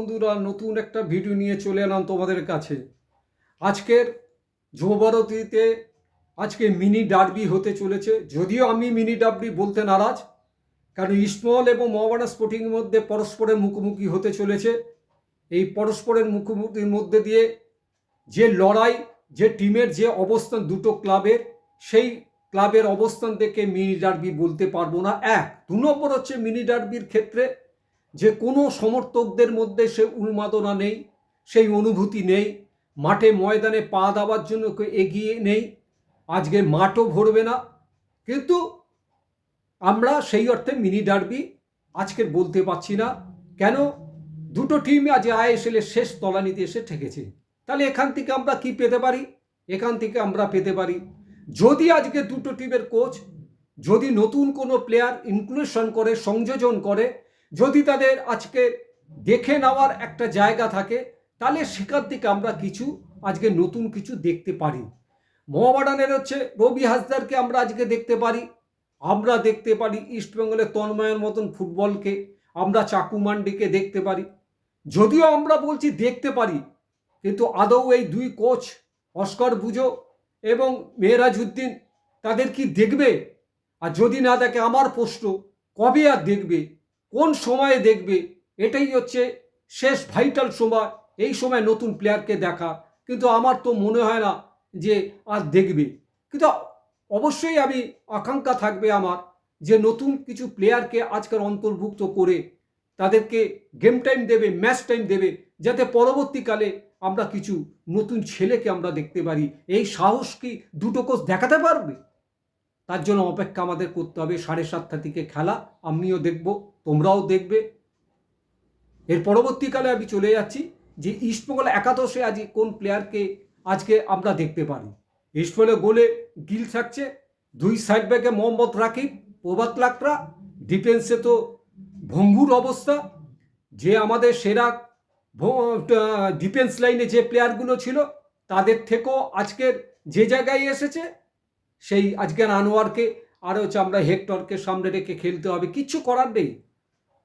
বন্ধুরা, নতুন একটা ভিডিও নিয়ে চলে এলাম তোমাদের কাছে। আজকের যুবভারতীতে আজকে মিনি ডার্বি হতে চলেছে। যদিও আমি মিনি ডার্বি বলতে নারাজ, কারণ ইস্টবেঙ্গল এবং মোহামেডান স্পোর্টিংয়ের মধ্যে পরস্পরের মুখোমুখি হতে চলেছে। এই পরস্পরের মুখোমুখির মধ্যে দিয়ে যে লড়াই, যে টিমের যে অবস্থান দুটো ক্লাবের, সেই ক্লাবের অবস্থান দেখে মিনি ডার্বি বলতে পারবো না। এক, দু নম্বর হচ্ছে মিনি ডার্বির ক্ষেত্রে যে কোনো সমর্থকদের মধ্যে সে উন্মাদনা নেই, সেই অনুভূতি নেই, মাঠে ময়দানে পা দেওয়ার জন্য কেউ এগিয়ে নেই, আজকে মাঠও ভরবে না। কিন্তু আমরা সেই অর্থে মিনি ডার্বি আজকের বলতে পারছি না। কেন? দুটো টিম আজ আইএসএলের শেষ তলানিতে এসে ঠেকেছে। তাহলে এখান থেকে আমরা কি পেতে পারি? এখান থেকে আমরা পেতে পারি, যদি আজকে দুটো টিমের কোচ যদি নতুন কোনো প্লেয়ার ইনক্লুশন করে, সংযোজন করে, যদি তাদের আজকে দেখে নেওয়ার একটা জায়গা থাকে, তাহলে সেখান থেকে আমরা কিছু আজকে নতুন কিছু দেখতে পারি। মোহামেডানের হচ্ছে রবি হাসদারকে আমরা আজকে দেখতে পারি, আমরা দেখতে পারি ইস্টবেঙ্গলের তন্ময়ের মতন ফুটবলকে, আমরা চাকু মান্ডিকে দেখতে পারি। যদিও আমরা বলছি দেখতে পারি, কিন্তু আদৌ এই দুই কোচ অস্কার বুজো এবং মেহরাজউদ্দিন তাদের কি দেখবে? আর যদি না দেখে, আমার প্রশ্ন, কবে আর দেখবে, কোন সময়ে দেখবে? এটাই হচ্ছে শেষ ভাইটাল সময়, এই সময় নতুন প্লেয়ারকে দেখা। কিন্তু আমার তো মনে হয় না যে আর দেখবে। কিন্তু অবশ্যই আমি আকাঙ্ক্ষা থাকবে আমার যে নতুন কিছু প্লেয়ারকে আজকের অন্তর্ভুক্ত করে তাদেরকে গেম টাইম দেবে, ম্যাচ টাইম দেবে, যাতে পরবর্তীকালে আমরা কিছু নতুন ছেলেকে আমরা দেখতে পারি। এই সাহস কি দুটো কোচ দেখাতে পারবে? তার জন্য অপেক্ষা আমাদের করতে হবে। 7:30 থেকে খেলা, আমিও দেখব, তোমরাও দেখবে। এর পরবর্তীকালে আমি চলে যাচ্ছি যে ইস্টবেঙ্গল একাদশে আজ কোন প্লেয়ারকে আজকে আমরা দেখতে পারি। ইস্টবেঙ্গলের গোলে গিল থাকছে, দুই সাইড ব্যাকে মোহাম্মদ রাকিব, প্রভাত লাকড়া, ডিফেন্সে তো ভঙ্গুর অবস্থা। যে আমাদের সেরা ডিফেন্স লাইনে যে প্লেয়ারগুলো ছিল, তাদের থেকেও আজকের যে জায়গায় এসেছে, সেই আজকের আনোয়ারকে আর হচ্ছে আমরা হেক্টরকে সামনে রেখে খেলতে হবে, কিচ্ছু করার নেই।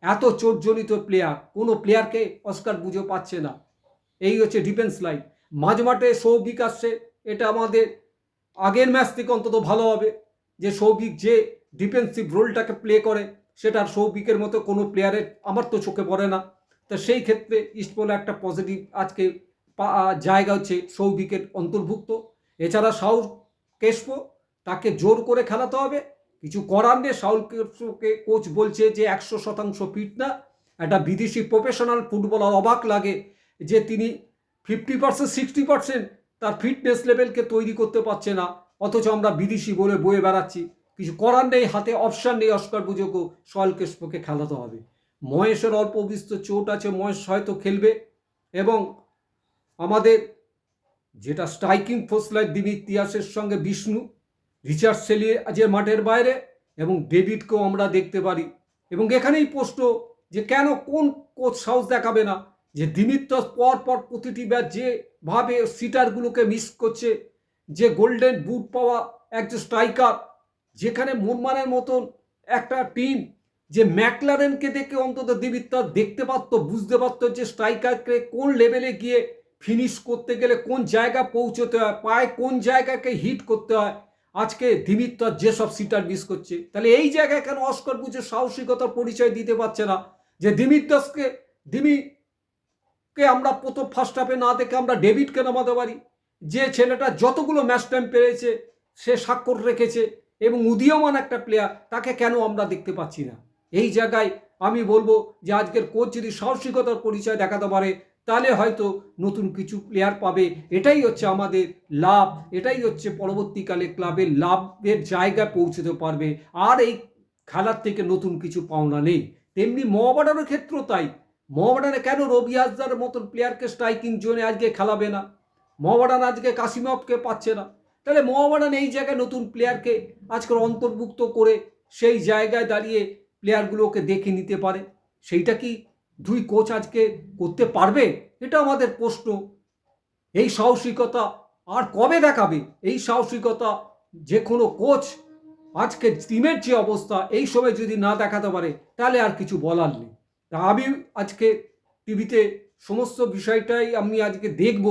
এত চোটজনিত প্লেয়ার, কোনো প্লেয়ারকে অস্কার বুঝে পাচ্ছে না। এই হচ্ছে ডিফেন্স লাইন। মাঝমাঠে সৌভিক আসছে, এটা আমাদের আগের ম্যাচ থেকে অন্তত ভালো হবে যে সৌভিক যে ডিফেন্সিভ রোলটাকে প্লে করে, সেটা সৌভিকের মতো কোনো প্লেয়ারের আমার তো চোখে পড়ে না। তো সেই ক্ষেত্রে ইস্টবেঙ্গল একটা পজিটিভ আজকে জায়গা হচ্ছে সৌভিকের অন্তর্ভুক্ত। এছাড়া সাউল কেশপ, তাকে জোর করে খেলাতে হবে, কিছু করার নেই। সাউল কেশপকে কোচ বলছে যে 100% ফিট না। একটা বিদেশি প্রফেশনাল ফুটবলার অবাক লাগে যে তিনি 50%, 60% তার ফিটনেস লেভেলকে তৈরি করতে পারছে না, অথচ আমরা বিদেশি বলে বয়ে বেড়াচ্ছি। কিছু করার নেই, হাতে অপশান নেই। অস্কার বুজোকে সোহেল কেশপকে খেলাতে হবে। মহেশের অল্প বিস্তর চোট আছে, মহেশ হয়তো খেলবে। এবং আমাদের যেটা স্ট্রাইকিং ফোর্স লাইন, দিমিত্রিয়াসের সঙ্গে বিষ্ণু, রিচার্ড সেলি যে মাঠের বাইরে, এবং ডেভিডকেও আমরা দেখতে পারি। এবং এখানেই প্রশ্ন যে কেন কোন কোচ সাহস দেখাবে না যে দিমিত্রিয়াস পর পর প্রতিটি ম্যাচ যেভাবে সিটারগুলোকে মিস করছে, যে গোল্ডেন বুট পাওয়া একজন স্ট্রাইকার, যেখানে মোরমানের মতন একটা টিম, যে ম্যাকলারেনকে দেখে অন্তত দিমিত্রিয়াস দেখতে পারতো, বুঝতে পারতো যে স্ট্রাইকারকে কোন লেভেলে গিয়ে ফিনিশ করতে গেলে কোন জায়গা পৌঁছতে হয়, পায়ে কোন জায়গাকে হিট করতে হয়। আজকে দিমিত্রিয়াস যেসব সিটার মিস করছে, তাহলে এই জায়গায় কেন অস্কার বুঝে সাহসিকতার পরিচয় দিতে পারছে না? যে দিমিত্রিয়াসকে আমরা প্রথম ফার্স্ট হাফে না দেখে আমরা ডেভিডকে নামাতে পারি, যে ছেলেটা যতগুলো ম্যাচ টাইম পেয়েছে সে স্বাক্ষর রেখেছে এবং উদীয়মান একটা প্লেয়ার, তাকে কেন আমরা দেখতে পাচ্ছি না? এই জায়গায় আমি বলবো যে আজকের কোচ যদি সাহসিকতার পরিচয় দেখাতে পারে, তাহলে হয়তো নতুন কিছু প্লেয়ার পাবে। এটাই হচ্ছে আমাদের লাভ, এটাই হচ্ছে পরবর্তীকালে ক্লাবের লাভের জায়গায় পৌঁছতে পারবে। আর এই খেলার থেকে নতুন কিছু পাওনা নেই। তেমনি মোহামেডানের ক্ষেত্রেও তাই। মোহামেডানে কেন রবি হাসদারের মতন প্লেয়ারকে স্ট্রাইকিং জোনে আজকে খেলাবে না? মোহামেডান আজকে কাসিমভকে পাচ্ছে না। তাহলে মোহামেডান এই জায়গায় নতুন প্লেয়ারকে আজকের অন্তর্ভুক্ত করে সেই জায়গায় দাঁড়িয়ে প্লেয়ারগুলোকে দেখে নিতে পারে। সেইটা কি দুই কোচ আজকে করতে পারবে? এটা আমাদের প্রশ্ন। এই সাহসিকতা আর কবে দেখাবে? এই সাহসিকতা যে কোনো কোচ আজকে টিমের যে অবস্থা, এই সময় যদি না দেখাতে পারে, তাহলে আর কিছু বলার নেই। তা আমি আজকে টিভিতে সমস্ত বিষয়টাই আমি আজকে দেখব,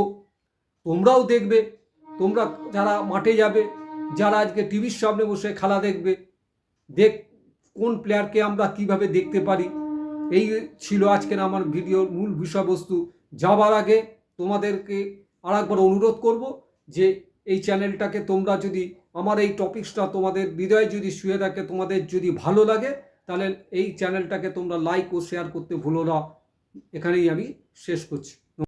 তোমরাও দেখবে। তোমরা যারা মাঠে যাবে, যারা আজকে টিভির সামনে বসে খেলা দেখবে, কোন প্লেয়ারকে আমরা কিভাবে দেখতে পারি। এই ছিল আজকের আমার ভিডিওর মূল বিষয়বস্তু। যাবার আগে তোমাদেরকে আরেকবার অনুরোধ করব যে এই চ্যানেলটাকে তোমরা যদি, আমার এই টপিকসটা তোমাদের হৃদয়ে যদি শুয়ে থাকে, তোমাদের যদি ভালো লাগে, তাহলে এই চ্যানেলটাকে তোমরা লাইক ও শেয়ার করতে ভুলো না। এখানেই আমি শেষ করছি।